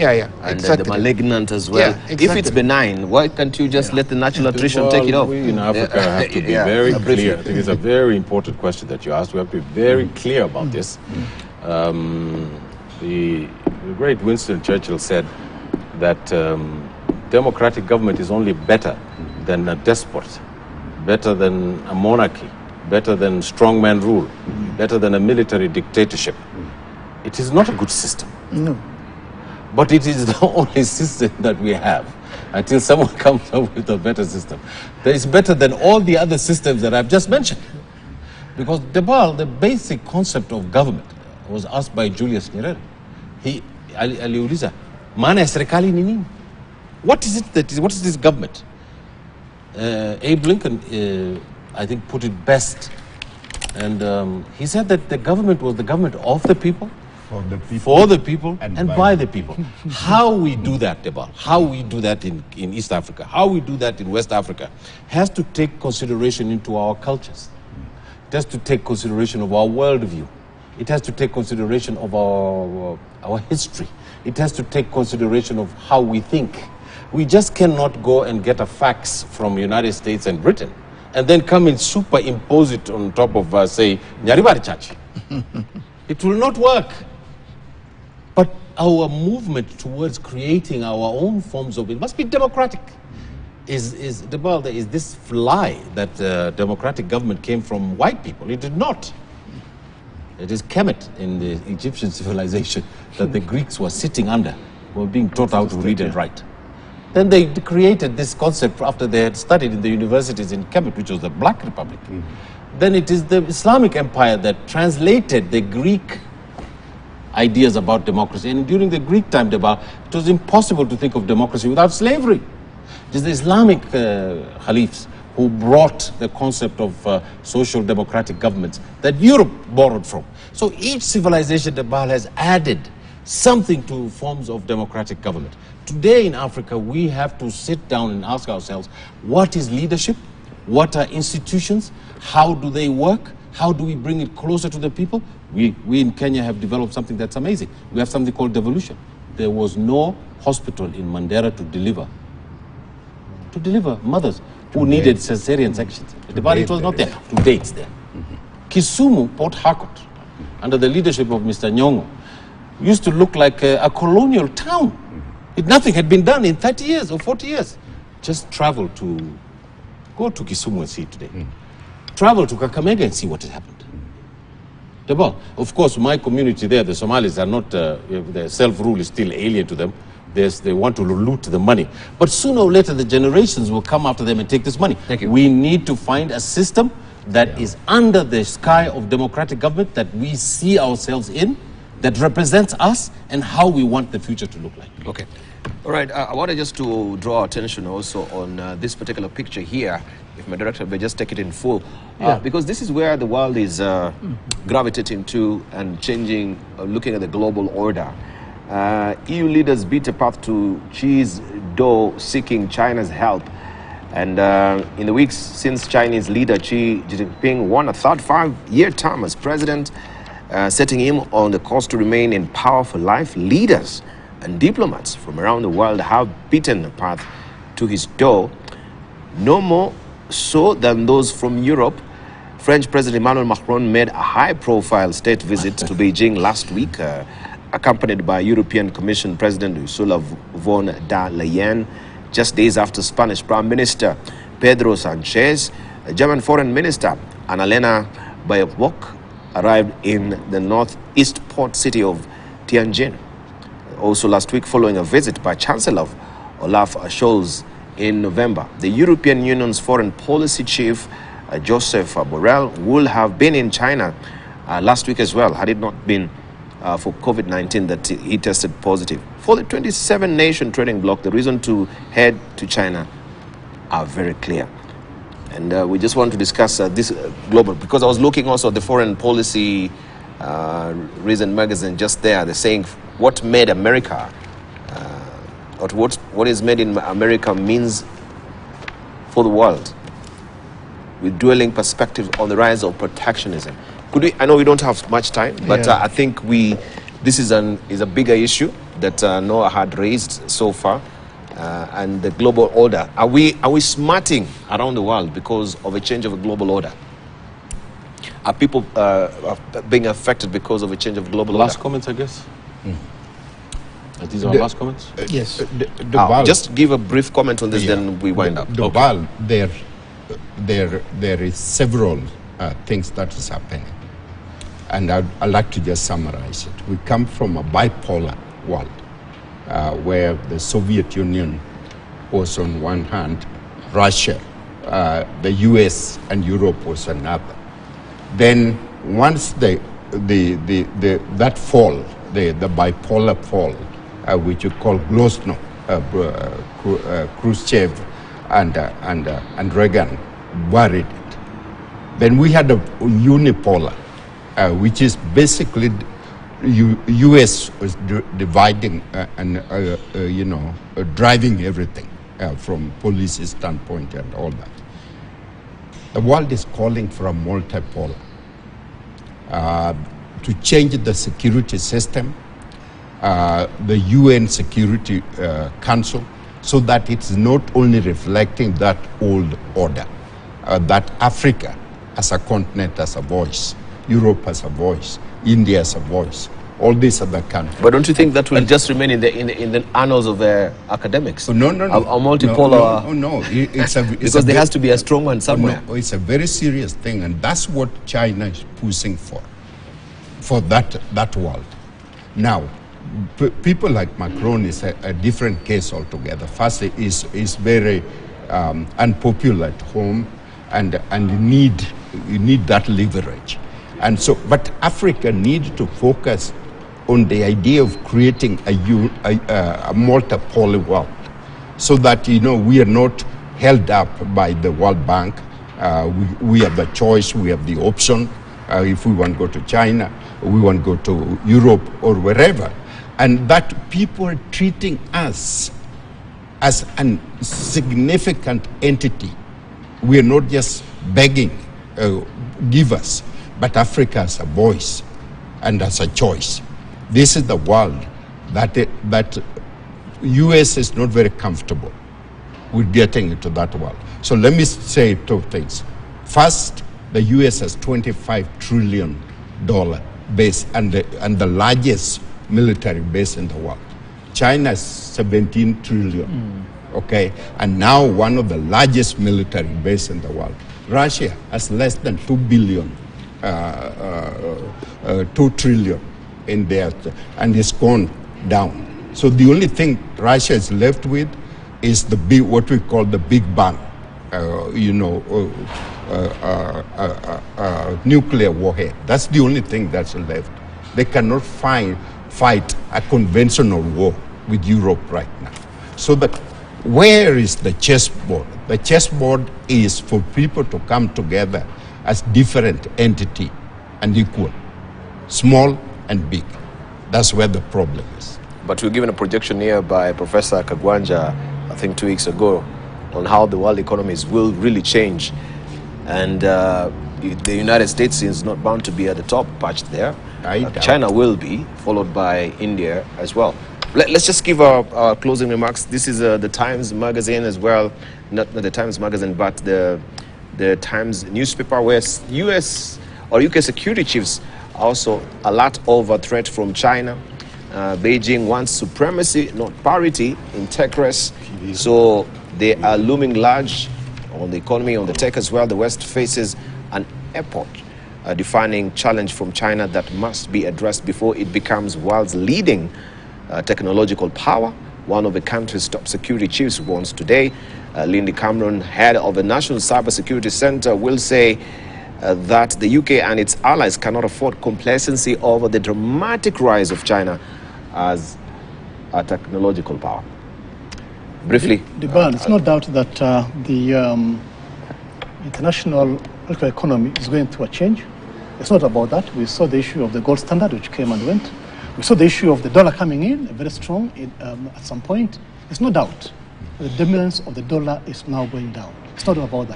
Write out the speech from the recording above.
And the malignant as well. If it's benign, why can't you just let the natural attrition take it off? We in Africa have to be very clear. I think it's a very important question that you asked. We have to be very clear about this. The great Winston Churchill said that democratic government is only better than a despot, better than a monarchy, better than strongman rule, better than a military dictatorship. It is not a good system. No. But it is the only system that we have until someone comes up with a better system. That is better than all the other systems that I've just mentioned. Because the basic concept of government was asked by Julius Nyerere. He aliuliza, maana ya serikali ni nini? What is this government? Abe Lincoln, I think, put it best. And he said that the government was the government of the people, for the people, and by the people. How we do that, Debal, how we do that in East Africa, how we do that in West Africa, has to take consideration into our cultures. It has to take consideration of our worldview. It has to take consideration of our history. It has to take consideration of how we think. We just cannot go and get a fax from the United States and Britain and then come and superimpose it on top of, say, Nyaribari Church. It will not work. But our movement towards creating our own forms of it must be democratic. Is this lie that democratic government came from white people? It did not. It is Kemet in the Egyptian civilization that the Greeks were sitting under, were being taught how to read and write. Then they created this concept after they had studied in the universities in Kemet, which was the Black Republic. Then it is the Islamic Empire that translated the Greek ideas about democracy. And during the Greek time, it was impossible to think of democracy without slavery. It is the Islamic caliphs who brought the concept of social democratic governments that Europe borrowed from. So each civilization, Debal, has added something to forms of democratic government. Today in Africa, we have to sit down and ask ourselves, what is leadership? What are institutions? How do they work? How do we bring it closer to the people? We in Kenya have developed something that's amazing. We have something called devolution. There was no hospital in Mandera to deliver mothers who needed cesarean sections. The body was not there. To date, it's there. Kisumu, Port Harcourt, under the leadership of Mr. Nyong'o, used to look like a colonial town. Nothing had been done in 30 years or 40 years. Just go to Kisumu and see it today. Travel to Kakamega and see what has happened. Of course, my community there, the Somalis are not, their self-rule is still alien to them. They want to loot the money. But sooner or later, the generations will come after them and take this money. Thank you. We need to find a system that is under the sky of democratic government that we see ourselves in, that represents us and how we want the future to look like. Okay. All right. I wanted just to draw attention also on this particular picture here. If my director may just take it in full. Because this is where the world is gravitating to and changing, looking at the global order. EU leaders beat a path to Xi's door seeking China's help. And in the weeks since Chinese leader Xi Jinping won a third 5-year term as president, setting him on the course to remain in power for life, leaders and diplomats from around the world have beaten a path to his door, no more so than those from Europe. French President Emmanuel Macron made a high-profile state visit to Beijing last week, accompanied by European Commission President Ursula von der Leyen, just days after Spanish Prime Minister Pedro Sanchez, German Foreign Minister Annalena Baerbock arrived in the northeast port city of Tianjin. Also last week, following a visit by Chancellor Olaf Scholz in November, the European Union's foreign policy chief, Joseph Borrell, would have been in China last week as well, had it not been for COVID-19 that he tested positive. For the 27-nation trading bloc, the reason to head to China are very clear. And we just want to discuss this global, because I was looking also at the foreign policy Reason magazine just there. They're saying what made America, or what is made in America means for the world, with dwelling perspective on the rise of protectionism. Could we? I know we don't have much time, but I think this is a bigger issue. that Noah had raised so far, and the global order. Are we smarting around the world because of a change of a global order? Are people being affected because of a change of global order? Last comments, I guess. Are these our last comments? Yes. Just give a brief comment on this, then we wind up. The world, there is several things that is happening. And I'd like to just summarize it. We come from a bipolar world, where the Soviet Union was on one hand, Russia, the US and Europe was another. Then once that fall, the bipolar fall, which you call Glasnost, Khrushchev and Reagan buried it. Then we had a unipolar, which is basically U.S. was dividing and driving everything from policy standpoint and all that. The world is calling for a multipolar to change the security system, the UN Security Council, so that it's not only reflecting that old order, that Africa as a continent has a voice, Europe has a voice, India has a voice, all these other countries. But don't you think that will just remain in the annals of academics? No. A multipolar. No. It's because there has to be a strong one somewhere. No, it's a very serious thing, and that's what China is pushing for that world. Now, people like Macron is a different case altogether. First, is very unpopular at home, and you need that leverage. And so, but Africa needs to focus on the idea of creating a multipolar world, so that we are not held up by the World Bank. We have the choice, we have the option. If we want to go to China, we want to go to Europe or wherever, and that people are treating us as a significant entity. We are not just begging, give us. But Africa has a voice and has a choice. This is the world that US is not very comfortable with getting into that world. So let me say two things. First, the US has $25 trillion base and the largest military base in the world. China is 17 trillion, okay? And now one of the largest military base in the world. Russia has less than 2 billion. 2 trillion in there, and it's gone down. So the only thing Russia is left with is what we call the Big Bang, nuclear warhead. That's the only thing that's left. They cannot fight a conventional war with Europe right now. So where is the chessboard? The chessboard is for people to come together as different entity and equal, small and big. That's where the problem is. But we're given a projection here by Professor Kagwanja, I think 2 weeks ago, on how the world economies will really change. And the United States is not bound to be at the top patched there. China will be, followed by India as well. Let's just give our closing remarks. This is the Times magazine as well, not the Times magazine, but the Times newspaper, where US or UK security chiefs also alert over threat from China. Beijing wants supremacy, not parity, in tech race. So they are looming large on the economy, on the tech as well. The West faces an epoch-defining challenge from China that must be addressed before it becomes world's leading technological power. One of the country's top security chiefs warns today. Lindy Cameron, head of the National Cybersecurity Center, will say that the UK and its allies cannot afford complacency over the dramatic rise of China as a technological power. Briefly. It's no doubt that the international economy is going through a change. It's not about that. We saw the issue of the gold standard, which came and went. We saw the issue of the dollar coming in, very strong at some point. There's no doubt the dominance of the dollar is now going down. It's not about that.